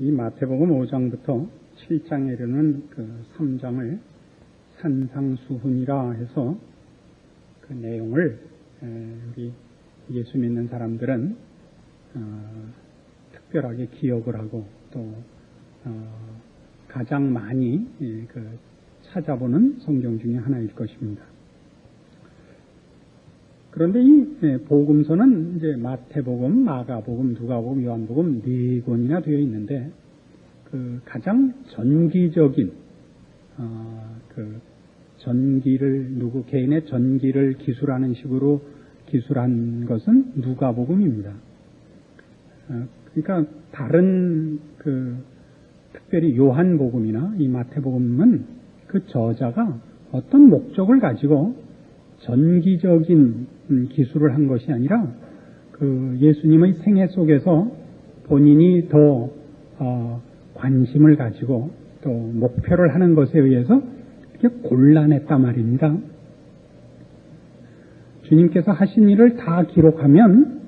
이 마태복음 5장부터 7장에 이르는 그 3장을 산상수훈이라 해서 그 내용을 우리 예수 믿는 사람들은 특별하게 기억을 하고 또 가장 많이 그 찾아보는 성경 중에 하나일 것입니다. 그런데 이 복음서는 이제 마태복음, 마가복음, 누가복음, 요한복음 4권이나 되어 있는데 그 가장 전기적인 그 전기를 개인의 전기를 기술하는 식으로 기술한 것은 누가복음입니다. 그러니까 다른 그 특별히 요한복음이나 이 마태복음은 그 저자가 어떤 목적을 가지고 전기적인 기술을 한 것이 아니라 그 예수님의 생애 속에서 본인이 더 관심을 가지고 또 목표를 하는 것에 의해서 이렇게 골라냈단 말입니다. 주님께서 하신 일을 다 기록하면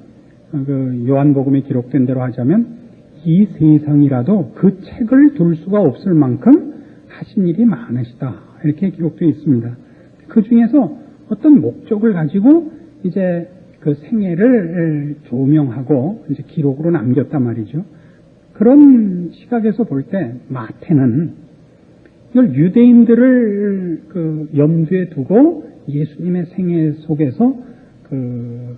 그 요한복음에 기록된 대로 하자면 이 세상이라도 그 책을 둘 수가 없을 만큼 하신 일이 많으시다 이렇게 기록되어 있습니다. 그 중에서 어떤 목적을 가지고 이제 그 생애를 조명하고 이제 기록으로 남겼단 말이죠. 그런 시각에서 볼 때 마태는 이걸 유대인들을 그 염두에 두고 예수님의 생애 속에서 그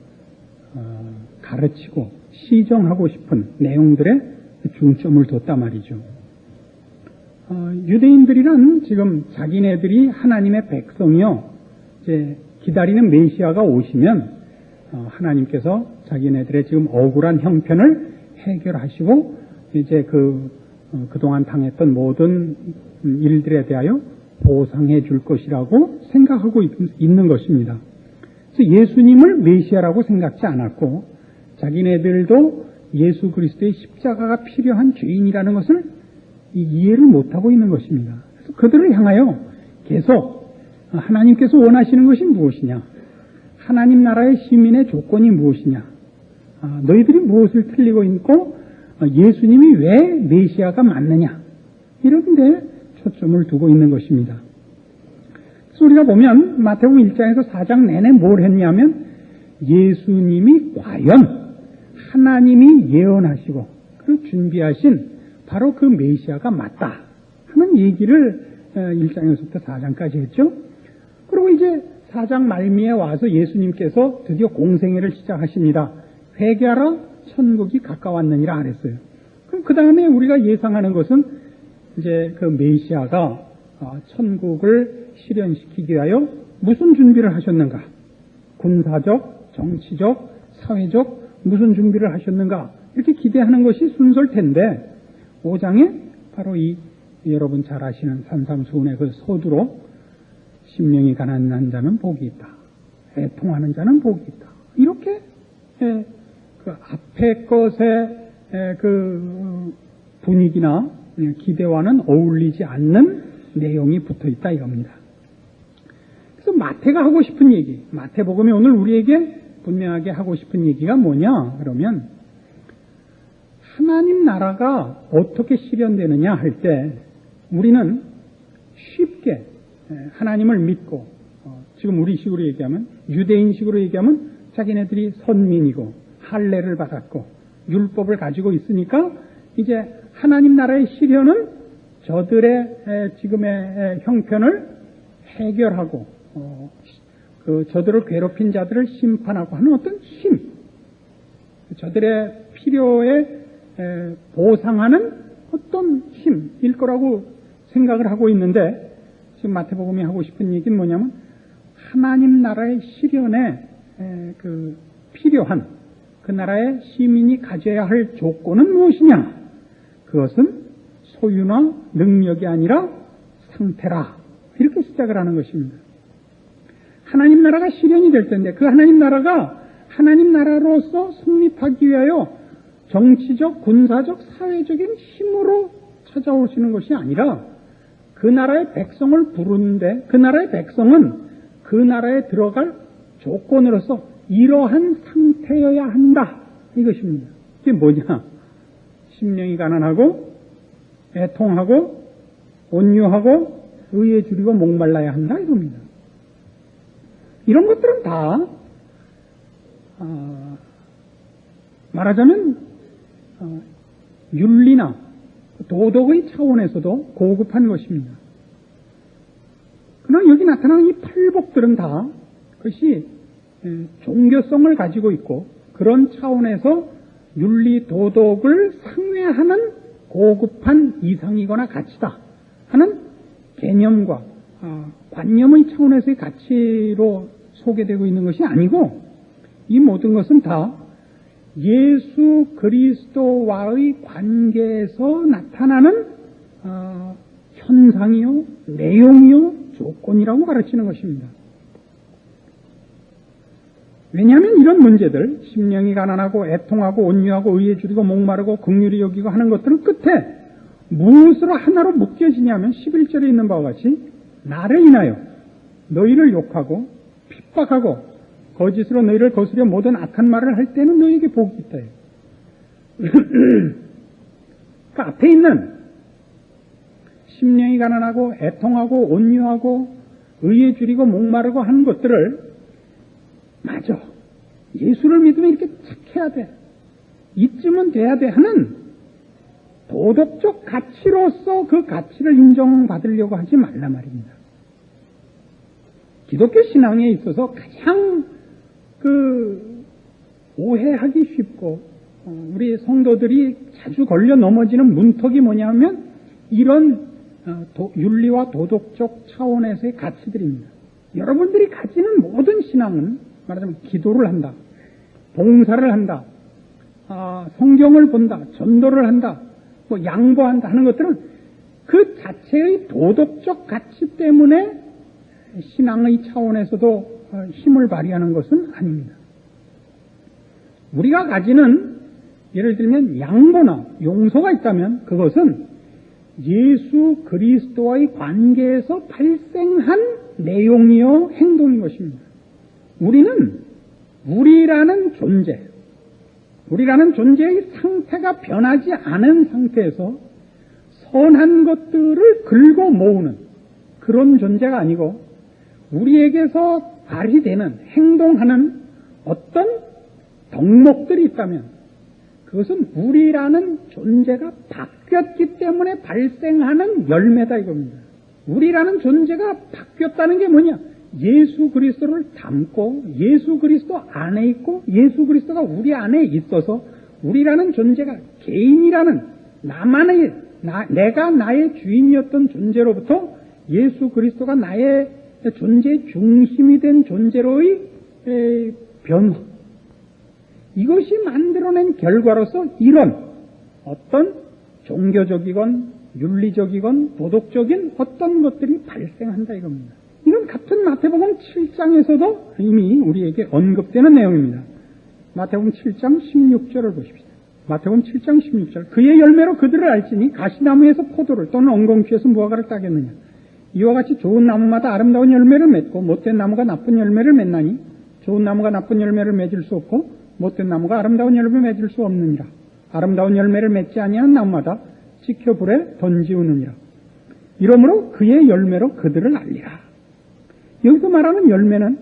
가르치고 시정하고 싶은 내용들에 중점을 뒀단 말이죠. 유대인들이란 지금 자기네들이 하나님의 백성이요. 이제 기다리는 메시아가 오시면 하나님께서 자기네들의 지금 억울한 형편을 해결하시고 이제 그동안 당했던 모든 일들에 대하여 보상해 줄 것이라고 생각하고 있는 것입니다. 그래서 예수님을 메시아라고 생각지 않았고 자기네들도 예수 그리스도의 십자가가 필요한 죄인이라는 것을 이해를 못하고 있는 것입니다. 그래서 그들을 향하여 계속 하나님께서 원하시는 것이 무엇이냐? 하나님 나라의 시민의 조건이 무엇이냐? 너희들이 무엇을 틀리고 있고 예수님이 왜 메시아가 맞느냐? 이런 데 초점을 두고 있는 것입니다. 그래서 우리가 보면 마태복음 1장에서 4장 내내 뭘 했냐면 예수님이 과연 하나님이 예언하시고 그리고 준비하신 바로 그 메시아가 맞다 하는 얘기를 1장에서부터 4장까지 했죠. 그리고 이제 4장 말미에 와서 예수님께서 드디어 공생애를 시작하십니다. 회개하라 천국이 가까웠느니라 그랬어요. 그럼 그 다음에 우리가 예상하는 것은 이제 그 메시아가 천국을 실현시키기 위하여 무슨 준비를 하셨는가? 군사적, 정치적, 사회적 무슨 준비를 하셨는가? 이렇게 기대하는 것이 순서일 텐데 5장에 바로 이 여러분 잘 아시는 산상수훈의 그 서두로 심령이 가난한 자는 복이 있다. 애통하는 자는 복이 있다. 이렇게 그 앞에 것의 그 분위기나 기대와는 어울리지 않는 내용이 붙어 있다 이겁니다. 그래서 마태가 하고 싶은 얘기, 마태복음이 오늘 우리에게 분명하게 하고 싶은 얘기가 뭐냐? 그러면 하나님 나라가 어떻게 실현되느냐 할 때 우리는 쉽게 하나님을 믿고 지금 우리식으로 얘기하면 유대인식으로 얘기하면 자기네들이 선민이고 할례를 받았고 율법을 가지고 있으니까 이제 하나님 나라의 실현은 저들의 지금의 형편을 해결하고 저들을 괴롭힌 자들을 심판하고 하는 어떤 힘, 저들의 필요에 보상하는 어떤 힘일 거라고 생각을 하고 있는데 지금 마태복음이 하고 싶은 얘기는 뭐냐면 하나님 나라의 실현에 그 필요한 그 나라의 시민이 가져야 할 조건은 무엇이냐? 그것은 소유나 능력이 아니라 상태라. 이렇게 시작을 하는 것입니다. 하나님 나라가 실현이 될 텐데 그 하나님 나라가 하나님 나라로서 성립하기 위하여 정치적, 군사적, 사회적인 힘으로 찾아오시는 것이 아니라 그 나라의 백성을 부르는데 그 나라의 백성은 그 나라에 들어갈 조건으로서 이러한 상태여야 한다. 이것입니다. 이게 뭐냐? 심령이 가난하고 애통하고 온유하고 의에 줄이고 목말라야 한다 이겁니다. 이런 것들은 다 말하자면 윤리나 도덕의 차원에서도 고급한 것입니다. 그러나 여기 나타나는 이 팔복들은 다 그것이 종교성을 가지고 있고 그런 차원에서 윤리 도덕을 상회하는 고급한 이상이거나 가치다 하는 개념과 관념의 차원에서의 가치로 소개되고 있는 것이 아니고 이 모든 것은 다 예수 그리스도와의 관계에서 나타나는 현상이요, 내용이요, 조건이라고 가르치는 것입니다. 왜냐하면 이런 문제들, 심령이 가난하고 애통하고 온유하고 의에 줄이고 목마르고 긍휼히 여기고 하는 것들은 끝에 무엇으로 하나로 묶여지냐면 11절에 있는 바와 같이 나를 인하여 너희를 욕하고 핍박하고 거짓으로 너희를 거스려 모든 악한 말을 할 때는 너희에게 복이 있다. 그 앞에 있는 심령이 가난하고 애통하고 온유하고 의에 줄이고 목마르고 하는 것들을 맞아. 예수를 믿으면 이렇게 착해야 돼. 이쯤은 돼야 돼 하는 도덕적 가치로서 그 가치를 인정받으려고 하지 말라 말입니다. 기독교 신앙에 있어서 가장 오해하기 쉽고 우리 성도들이 자주 걸려 넘어지는 문턱이 뭐냐면 이런 윤리와 도덕적 차원에서의 가치들입니다. 여러분들이 가지는 모든 신앙은 말하자면 기도를 한다, 봉사를 한다, 성경을 본다, 전도를 한다, 뭐 양보한다 하는 것들은 그 자체의 도덕적 가치 때문에 신앙의 차원에서도 힘을 발휘하는 것은 아닙니다. 우리가 가지는 예를 들면 양보나 용서가 있다면 그것은 예수 그리스도와의 관계에서 발생한 내용이요 행동인 것입니다. 우리는 우리라는 존재의 상태가 변하지 않은 상태에서 선한 것들을 긁어 모으는 그런 존재가 아니고 우리에게서 발휘되는 행동하는 어떤 덕목들이 있다면 그것은 우리라는 존재가 바뀌었기 때문에 발생하는 열매다 이겁니다. 우리라는 존재가 바뀌었다는 게 뭐냐? 예수 그리스도를 닮고 예수 그리스도 안에 있고 예수 그리스도가 우리 안에 있어서 우리라는 존재가 개인이라는 내가 나의 주인이었던 존재로부터 예수 그리스도가 나의 존재의 중심이 된 존재로의 변화, 이것이 만들어낸 결과로서 이런 어떤 종교적이건 윤리적이건 도덕적인 어떤 것들이 발생한다 이겁니다. 이건 같은 마태복음 7장에서도 이미 우리에게 언급되는 내용입니다. 마태복음 7장 16절을 보십시오. 마태복음 7장 16절. 그의 열매로 그들을 알지니 가시나무에서 포도를 또는 엉겅퀴에서 무화과를 따겠느냐. 이와 같이 좋은 나무마다 아름다운 열매를 맺고 못된 나무가 나쁜 열매를 맺나니 좋은 나무가 나쁜 열매를 맺을 수 없고 못된 나무가 아름다운 열매를 맺을 수 없느니라. 아름다운 열매를 맺지 아니한 나무마다 찍혀 불에 던지우느니라. 이러므로 그의 열매로 그들을 알리라. 여기서 말하는 열매는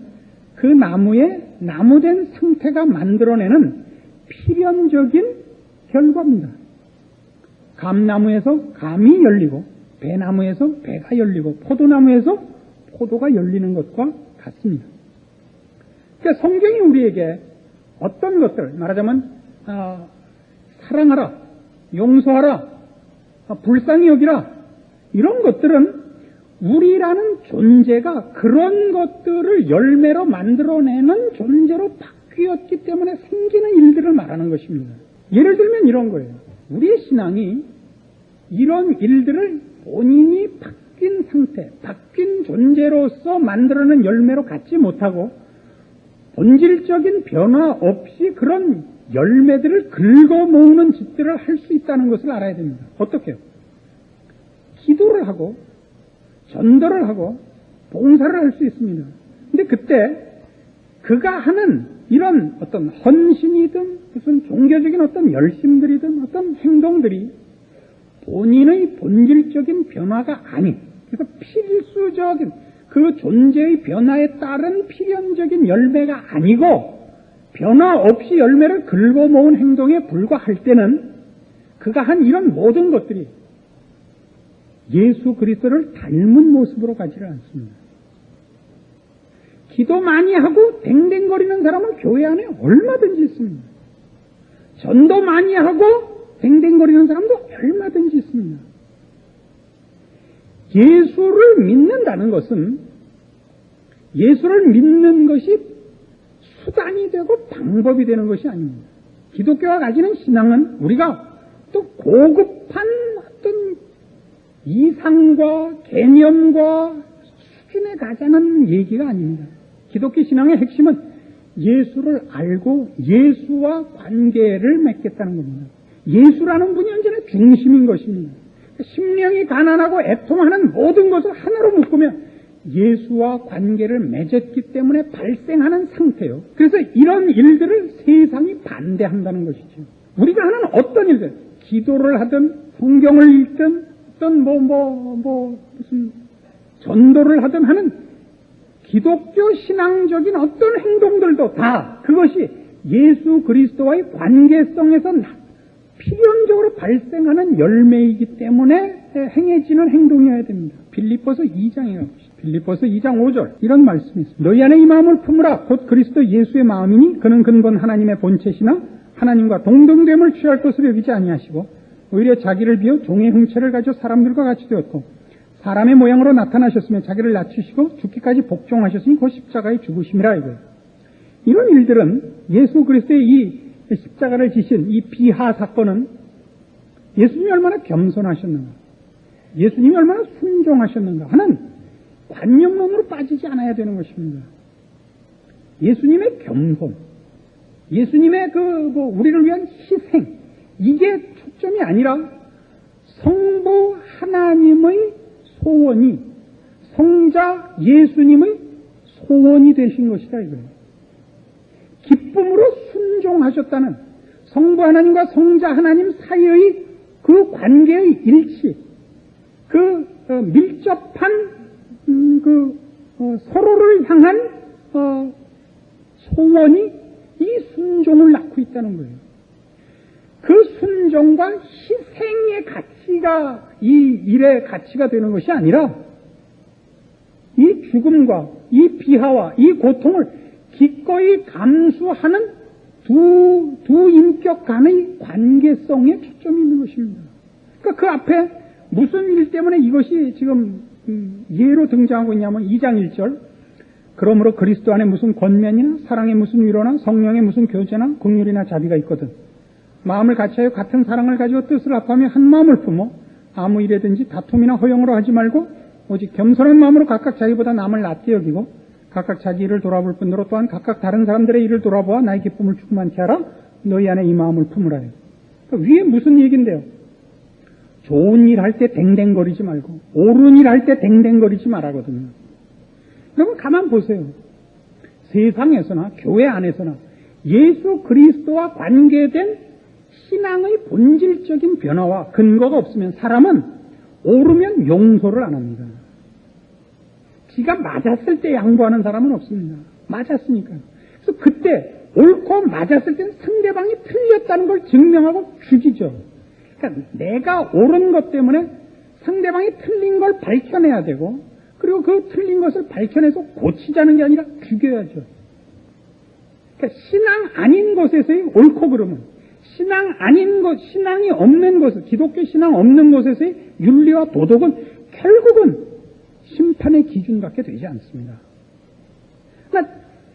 그 나무의 나무된 상태가 만들어내는 필연적인 결과입니다. 감나무에서 감이 열리고 배나무에서 배가 열리고 포도나무에서 포도가 열리는 것과 같습니다. 그러니까 성경이 우리에게 어떤 것들, 말하자면 사랑하라, 용서하라, 불쌍히 여기라, 이런 것들은 우리라는 존재가 그런 것들을 열매로 만들어내는 존재로 바뀌었기 때문에 생기는 일들을 말하는 것입니다. 예를 들면 이런 거예요. 우리의 신앙이 이런 일들을 본인이 바뀐 상태, 바뀐 존재로서 만들어낸 열매로 갖지 못하고 본질적인 변화 없이 그런 열매들을 긁어 모으는 짓들을 할 수 있다는 것을 알아야 됩니다. 어떻게요? 기도를 하고 전도를 하고 봉사를 할 수 있습니다. 근데 그때 그가 하는 이런 어떤 헌신이든 무슨 종교적인 어떤 열심들이든 어떤 행동들이 본인의 본질적인 변화가 아닌, 그래서 필수적인 그 존재의 변화에 따른 필연적인 열매가 아니고 변화 없이 열매를 긁어 모은 행동에 불과할 때는 그가 한 이런 모든 것들이 예수 그리스도를 닮은 모습으로 가지를 않습니다. 기도 많이 하고 댕댕거리는 사람은 교회 안에 얼마든지 있습니다. 전도 많이 하고 댕댕거리는 사람도 얼마든지 있습니다. 예수를 믿는다는 것은 예수를 믿는 것이 수단이 되고 방법이 되는 것이 아닙니다. 기독교가 가지는 신앙은 우리가 또 고급한 어떤 이상과 개념과 수준에 가자는 얘기가 아닙니다. 기독교 신앙의 핵심은 예수를 알고 예수와 관계를 맺겠다는 겁니다. 예수라는 분이 언제나 중심인 것입니다. 심령이 가난하고 애통하는 모든 것을 하나로 묶으면 예수와 관계를 맺었기 때문에 발생하는 상태요. 그래서 이런 일들을 세상이 반대한다는 것이죠. 우리가 하는 어떤 일들, 기도를 하든 성경을 읽든 어떤 무슨 전도를 하든 하는 기독교 신앙적인 어떤 행동들도 다 그것이 예수 그리스도와의 관계성에서 필연적으로 발생하는 열매이기 때문에 행해지는 행동이어야 됩니다. 빌립보서 2장에 가보시죠. 빌립보서 2장 5절 이런 말씀이 있습니다. 너희 안에 이 마음을 품으라. 곧 그리스도 예수의 마음이니 그는 근본 하나님의 본체시나 하나님과 동등됨을 취할 것으로 여기지 아니하시고 오히려 자기를 비워 종의 형체를 가지고 사람들과 같이 되었고 사람의 모양으로 나타나셨으며 자기를 낮추시고 죽기까지 복종하셨으니 그 십자가의 죽으심이라 이거예요. 이런 일들은 예수 그리스도의 이 십자가를 지신 이 비하 사건은 예수님이 얼마나 겸손하셨는가, 예수님이 얼마나 순종하셨는가 하는 관념론으로 빠지지 않아야 되는 것입니다. 예수님의 겸손, 예수님의 우리를 위한 희생, 이게 초점이 아니라 성부 하나님의 소원이 성자 예수님의 소원이 되신 것이다 이거예요. 기쁨으로 순종하셨다는 성부 하나님과 성자 하나님 사이의 그 관계의 일치, 그 밀접한 서로를 향한 소원이 이 순종을 낳고 있다는 거예요. 그 순종과 희생의 가치가 이 일의 가치가 되는 것이 아니라 이 죽음과 이 비하와 이 고통을 기꺼이 감수하는 두 인격 간의 관계성에 초점이 있는 것입니다. 그러니까 그 앞에 무슨 일 때문에 이것이 지금 예로 등장하고 있냐면 2장 1절 그러므로 그리스도 안에 무슨 권면이나 사랑의 무슨 위로나 성령의 무슨 교제나 긍휼이나 자비가 있거든 마음을 같이하여 같은 사랑을 가지고 뜻을 합하며 한 마음을 품어 아무 일에든지 다툼이나 허용으로 하지 말고 오직 겸손한 마음으로 각각 자기보다 남을 낫게 여기고 각각 자기 일을 돌아볼 뿐더러 또한 각각 다른 사람들의 일을 돌아보아 나의 기쁨을 충만케 하라. 너희 안에 이 마음을 품으라. 그러니까 위에 무슨 얘기인데요? 좋은 일 할 때 댕댕거리지 말고 옳은 일 할 때 댕댕거리지 말라거든요. 여러분 가만 보세요. 세상에서나 교회 안에서나 예수 그리스도와 관계된 신앙의 본질적인 변화와 근거가 없으면 사람은 옳으면 용서를 안 합니다. 지가 맞았을 때 양보하는 사람은 없습니다. 맞았으니까. 그래서 그때 옳고 맞았을 때는 상대방이 틀렸다는 걸 증명하고 죽이죠. 그러니까 내가 옳은 것 때문에 상대방이 틀린 걸 밝혀내야 되고 그리고 그 틀린 것을 밝혀내서 고치자는 게 아니라 죽여야죠. 그러니까 신앙 아닌 것에서의 옳고 그름은 신앙 아닌 것, 신앙이 없는 곳, 기독교 신앙 없는 곳에서의 윤리와 도덕은 결국은 심판의 기준 갖게 되지 않습니다. 그러니까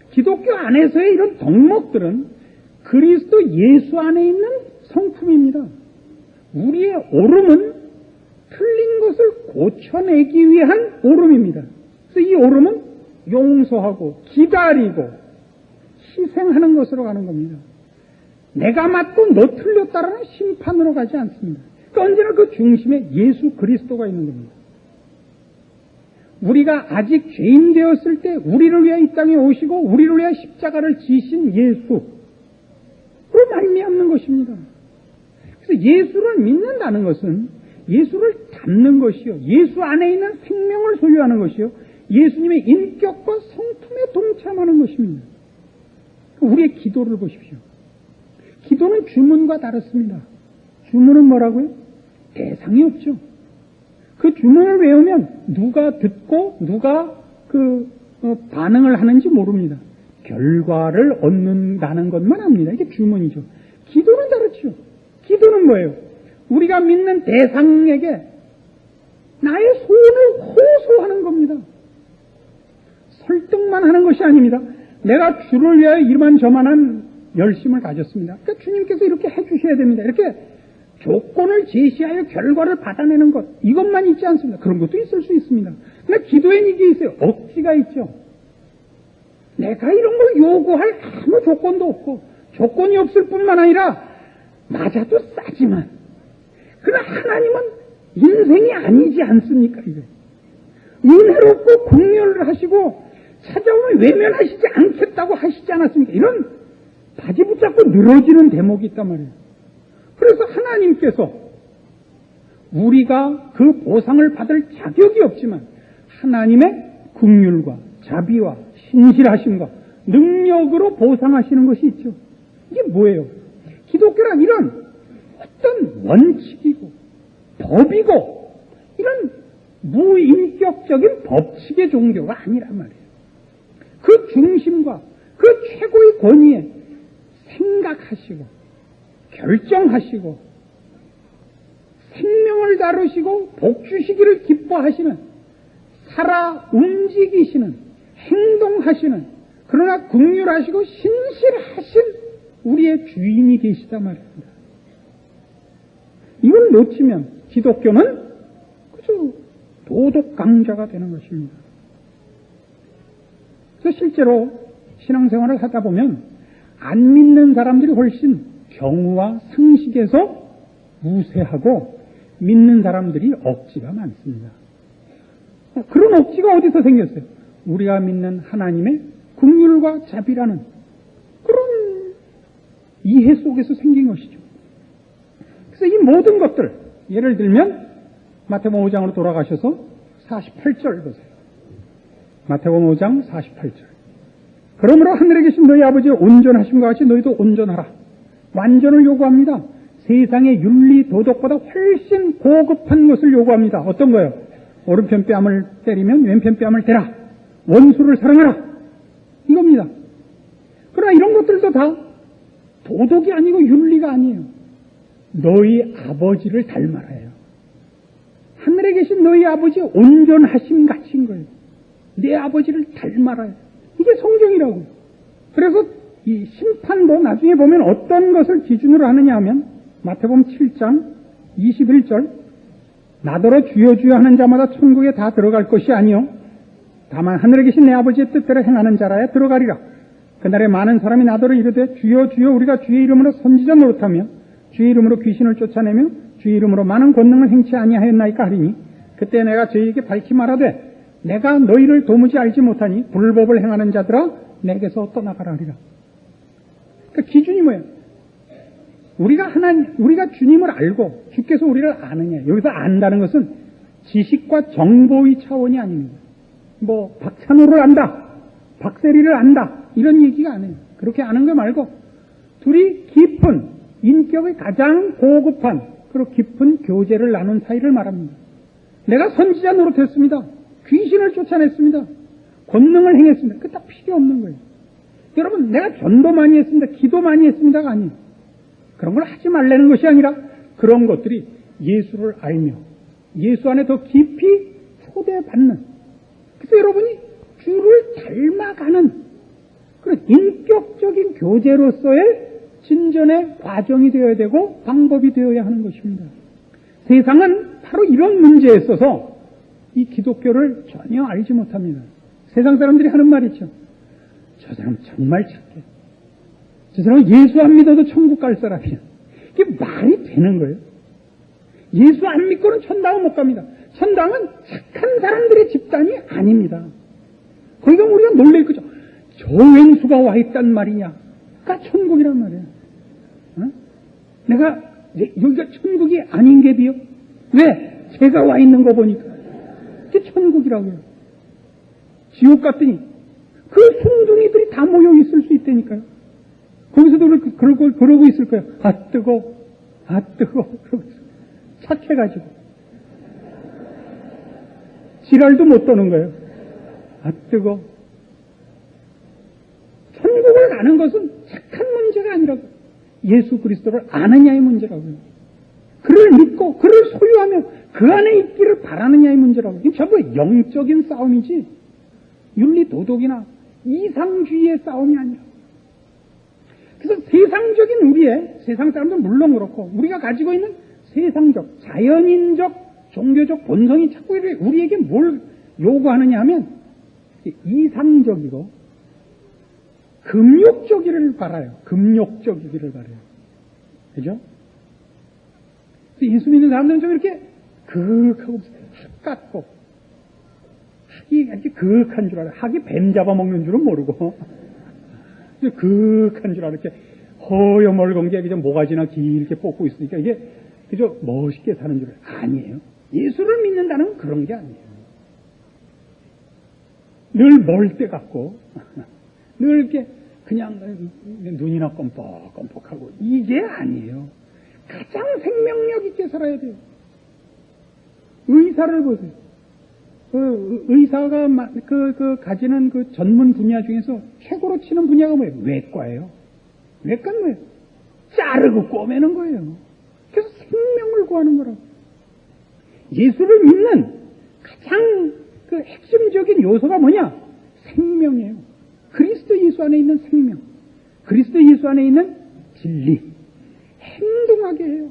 기독교 안에서의 이런 덕목들은 그리스도 예수 안에 있는 성품입니다. 우리의 옳음은 틀린 것을 고쳐내기 위한 옳음입니다. 그래서 이 옳음은 용서하고 기다리고 희생하는 것으로 가는 겁니다. 내가 맞고 너 틀렸다라는 심판으로 가지 않습니다. 그러니까 언제나 그 중심에 예수 그리스도가 있는 겁니다. 우리가 아직 죄인 되었을 때 우리를 위해 이 땅에 오시고 우리를 위해 십자가를 지신 예수로 말미암는 것입니다. 그래서 예수를 믿는다는 것은 예수를 잡는 것이요, 예수 안에 있는 생명을 소유하는 것이요, 예수님의 인격과 성품에 동참하는 것입니다. 우리의 기도를 보십시오. 기도는 주문과 다릅니다. 주문은 뭐라고요? 대상이 없죠. 그 주문을 외우면 누가 듣고 누가 반응을 하는지 모릅니다. 결과를 얻는다는 것만 압니다. 이게 주문이죠. 기도는 다르죠. 기도는 뭐예요? 우리가 믿는 대상에게 나의 소원을 호소하는 겁니다. 설득만 하는 것이 아닙니다. 내가 주를 위하여 이만저만한 열심을 가졌습니다. 그러니까 주님께서 이렇게 해주셔야 됩니다. 이렇게 조건을 제시하여 결과를 받아내는 것, 이것만 있지 않습니다. 그런 것도 있을 수 있습니다. 그러나 기도에는 이게 있어요. 억지가 있죠. 내가 이런 걸 요구할 아무 조건도 없고, 조건이 없을 뿐만 아니라 맞아도 싸지만, 그러나 하나님은 인생이 아니지 않습니까? 이게 은혜롭고 긍휼을 하시고 찾아오면 외면하시지 않겠다고 하시지 않았습니까? 이런 바지 붙잡고 늘어지는 대목이 있단 말이에요. 그래서 하나님께서 우리가 그 보상을 받을 자격이 없지만 하나님의 긍휼과 자비와 신실하심과 능력으로 보상하시는 것이 있죠. 이게 뭐예요? 기독교란 이런 어떤 원칙이고 법이고 이런 무인격적인 법칙의 종교가 아니란 말이에요. 그 중심과 그 최고의 권위에 생각하시고 결정하시고 생명을 다루시고 복 주시기를 기뻐하시는, 살아 움직이시는, 행동하시는, 그러나 긍휼하시고 신실하신 우리의 주인이 계시단 말입니다. 이걸 놓치면 기독교는 그저 도덕 강자가 되는 것입니다. 그래서 실제로 신앙생활을 하다 보면 안 믿는 사람들이 훨씬 경우와 상식에서 우세하고 믿는 사람들이 억지가 많습니다. 그런 억지가 어디서 생겼어요? 우리가 믿는 하나님의 긍휼과 자비라는 그런 이해 속에서 생긴 것이죠. 그래서 이 모든 것들, 예를 들면 마태복음 5장으로 돌아가셔서 48절 보세요. 마태복음 5장 48절. 그러므로 하늘에 계신 너희 아버지의 온전하심과 같이 너희도 온전하라. 완전을 요구합니다. 세상의 윤리 도덕보다 훨씬 고급한 것을 요구합니다. 어떤 거예요? 오른편 뺨을 때리면 왼편 뺨을 대라. 원수를 사랑하라. 이겁니다. 그러나 이런 것들도 다 도덕이 아니고 윤리가 아니에요. 너희 아버지를 닮아라요. 하늘에 계신 너희 아버지의 온전하심 같은 거예요. 내 아버지를 닮아라요. 이게 성경이라고. 그래서 이 심판도 나중에 보면 어떤 것을 기준으로 하느냐 하면 마태복음 7장 21절 나더러 주여 주여 하는 자마다 천국에 다 들어갈 것이 아니요 다만 하늘에 계신 내 아버지의 뜻대로 행하는 자라야 들어가리라. 그날에 많은 사람이 나더러 이르되 주여 주여 우리가 주의 이름으로 선지자 노릇하며 주의 이름으로 귀신을 쫓아내며 주의 이름으로 많은 권능을 행치 아니하였나이까 하리니 그때 내가 저희에게 밝히 말하되 내가 너희를 도무지 알지 못하니 불법을 행하는 자들아 내게서 떠나가라 하리라. 그러니까 기준이 뭐예요? 우리가 주님을 알고 주께서 우리를 아느냐. 여기서 안다는 것은 지식과 정보의 차원이 아닙니다. 뭐 박찬호를 안다, 박세리를 안다 이런 얘기가 아니에요. 그렇게 아는 거 말고 둘이 깊은 인격의 가장 고급한 그리고 깊은 교제를 나눈 사이를 말합니다. 내가 선지자 노릇했습니다. 귀신을 쫓아냈습니다. 권능을 행했습니다. 그게 다 필요 없는 거예요. 여러분, 내가 전도 많이 했습니다. 기도 많이 했습니다가 아니에요. 그런 걸 하지 말라는 것이 아니라 그런 것들이 예수를 알며 예수 안에 더 깊이 초대받는, 그래서 여러분이 주를 닮아가는 그런 인격적인 교제로서의 진전의 과정이 되어야 되고 방법이 되어야 하는 것입니다. 세상은 바로 이런 문제에 있어서 이 기독교를 전혀 알지 못합니다. 세상 사람들이 하는 말이 있죠. 저 사람 정말 착해. 저 사람은 예수 안 믿어도 천국 갈 사람이야. 이게 말이 되는 거예요. 예수 안 믿고는 천당은 못 갑니다. 천당은 착한 사람들의 집단이 아닙니다. 그러니까 우리가 놀랄 거죠. 저 왼수가 와 있단 말이냐. 그러니까 천국이란 말이야. 어? 내가 여기가 천국이 아닌 게 비요? 왜? 새가 와 있는 거 보니까 그게 천국이라고요. 지옥 갔더니 그 순둥이들이 다 모여 있을 수 있다니까요. 거기서도 그러고 있을 거예요. 아 뜨거, 아 뜨거. 그러고 있어요. 착해가지고 지랄도 못 떠는 거예요. 아 뜨거. 천국을 가는 것은 착한 문제가 아니라 예수 그리스도를 아느냐의 문제라고요. 그를 믿고 그를 소유하며 그 안에 있기를 바라느냐의 문제라고요. 이게 전부 영적인 싸움이지 윤리 도덕이나 이상주의의 싸움이 아니라. 그래서 세상적인 우리의, 세상 사람들은 물론 그렇고 우리가 가지고 있는 세상적, 자연인적, 종교적 본성이 자꾸 우리에게 뭘 요구하느냐 하면 이상적이고 금욕적이기를 바라요. 금욕적이기를 바라요. 그죠? 예수 믿는 사람들은 좀 이렇게 그윽하고 학 같고 학이 이렇게 그윽한 줄 알아요. 학이 뱀 잡아먹는 줄은 모르고 그윽한 줄 알아요. 이렇게 허여멀건 게 그냥 모가지나 길게 뽑고 있으니까 이게 그저 멋있게 사는 줄 알아요. 아니에요. 예수를 믿는다는 건 그런 게 아니에요. 늘 멀대 같고 늘 이렇게 그냥 눈이나 껌뻑껌뻑하고 이게 아니에요. 가장 생명력 있게 살아야 돼요. 의사를 보세요. 의사가 가지는 그 전문 분야 중에서 최고로 치는 분야가 뭐예요? 외과예요. 외과는 뭐예요? 자르고 꼬매는 거예요. 그래서 생명을 구하는 거라고. 예수를 믿는 가장 그 핵심적인 요소가 뭐냐? 생명이에요. 그리스도 예수 안에 있는 생명. 그리스도 예수 안에 있는 진리. 행동하게 해요.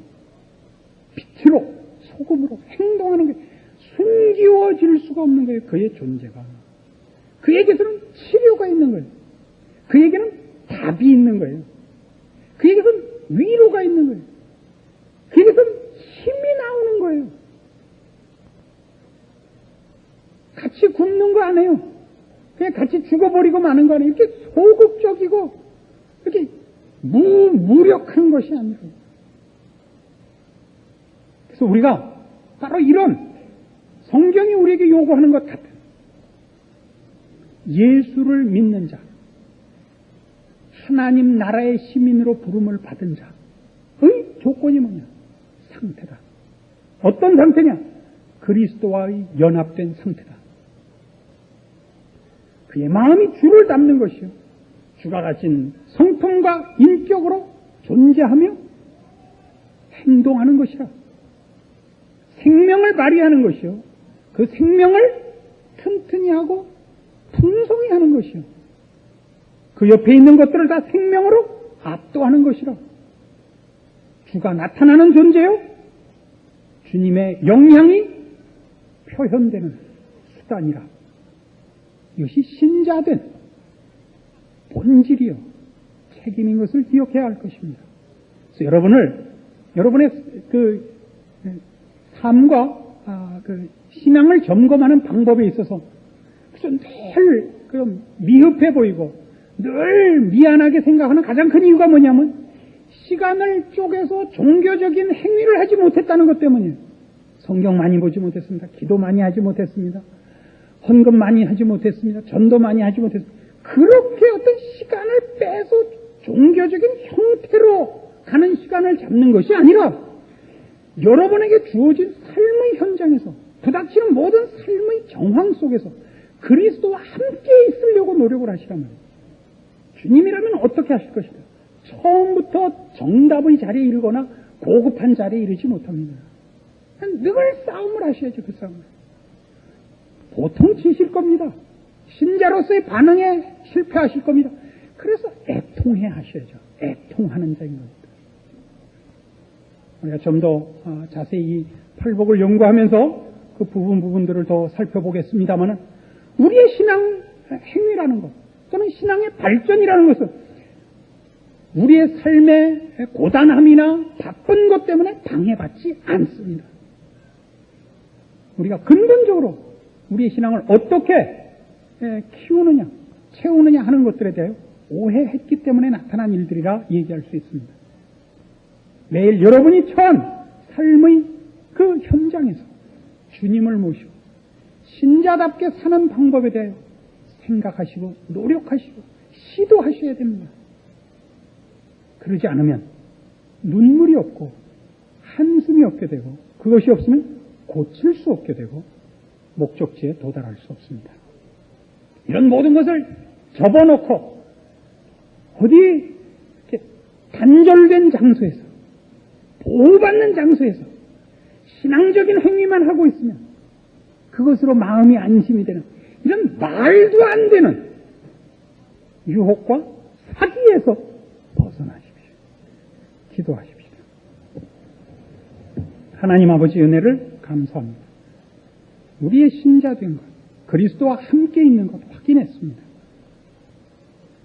빛으로, 소금으로 행동하는 게 숨기워질 수가 없는 거예요. 그의 존재가. 그에게서는 치료가 있는 거예요. 그에게는 답이 있는 거예요. 그에게서는 위로가 있는 거예요. 그에게서는 힘이 나오는 거예요. 같이 굶는 거 안 해요. 그냥 같이 죽어버리고 마는 거 아니에요. 이렇게 소극적이고 이렇게 무력한 것이 아니라. 그래서 우리가 바로 이런 성경이 우리에게 요구하는 것 같아요. 예수를 믿는 자, 하나님 나라의 시민으로 부름을 받은 자의 조건이 뭐냐? 상태다. 어떤 상태냐? 그리스도와의 연합된 상태다. 그의 마음이 주를 닮는 것이요. 주가 가진 성품과 인격으로 존재하며 행동하는 것이라. 생명을 발휘하는 것이요. 그 생명을 튼튼히 하고 풍성히 하는 것이요. 그 옆에 있는 것들을 다 생명으로 압도하는 것이라. 주가 나타나는 존재요. 주님의 영향이 표현되는 수단이라. 이것이 신자된 본질이요. 책임인 것을 기억해야 할 것입니다. 그래서 여러분의 그 삶과 그 신앙을 점검하는 방법에 있어서 늘 미흡해 보이고 늘 미안하게 생각하는 가장 큰 이유가 뭐냐면 시간을 쪼개서 종교적인 행위를 하지 못했다는 것 때문이에요. 성경 많이 보지 못했습니다. 기도 많이 하지 못했습니다. 헌금 많이 하지 못했습니다. 전도 많이 하지 못했습니다. 그렇게 어떤 시간을 빼서 종교적인 형태로 가는 시간을 잡는 것이 아니라 여러분에게 주어진 삶의 현장에서 부닥치는 모든 삶의 정황 속에서 그리스도와 함께 있으려고 노력을 하시란 말이에요. 주님이라면 어떻게 하실 것인가? 처음부터 정답의 자리에 이르거나 고급한 자리에 이르지 못합니다. 늘 싸움을 하셔야죠. 그 싸움을. 보통 지실 겁니다. 신자로서의 반응에 실패하실 겁니다. 그래서 애통해 하셔야죠. 애통하는 자인 겁니다. 우리가 좀 더 자세히 팔복을 연구하면서 그 부분들을 더 살펴보겠습니다만 우리의 신앙 행위라는 것 또는 신앙의 발전이라는 것은 우리의 삶의 고단함이나 바쁜 것 때문에 방해받지 않습니다. 우리가 근본적으로 우리의 신앙을 어떻게 키우느냐, 채우느냐 하는 것들에 대해 오해했기 때문에 나타난 일들이라 얘기할 수 있습니다. 매일 여러분이 처한 삶의 그 현장에서 주님을 모시고 신자답게 사는 방법에 대해 생각하시고 노력하시고 시도하셔야 됩니다. 그러지 않으면 눈물이 없고 한숨이 없게 되고 그것이 없으면 고칠 수 없게 되고 목적지에 도달할 수 없습니다. 이런 모든 것을 접어놓고 어디 이렇게 단절된 장소에서 보호받는 장소에서 신앙적인 행위만 하고 있으면 그것으로 마음이 안심이 되는 이런 말도 안 되는 유혹과 사기에서 벗어나십시오. 기도하십시오. 하나님 아버지 은혜를 감사합니다. 우리의 신자된 것, 그리스도와 함께 있는 것 확인했습니다.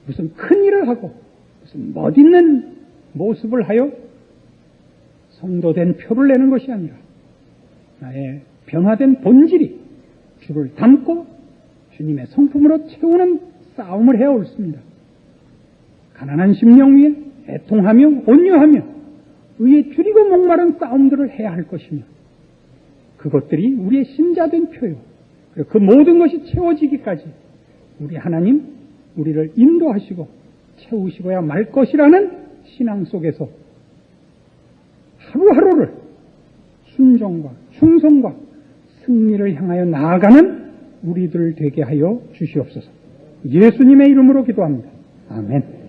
무슨 큰 일을 하고 무슨 멋있는 모습을 하여 성도된 표를 내는 것이 아니라 나의 변화된 본질이 주를 닮고 주님의 성품으로 채우는 싸움을 해야 옳습니다. 가난한 심령 위에 애통하며 온유하며 의에 줄이고 목마른 싸움들을 해야 할 것이며 그것들이 우리의 신자된 표요. 그리고 그 모든 것이 채워지기까지 우리 하나님 우리를 인도하시고 채우시고야 말 것이라는 신앙 속에서 하루하루를 순종과 충성과 승리를 향하여 나아가는 우리들 되게 하여 주시옵소서. 예수님의 이름으로 기도합니다. 아멘.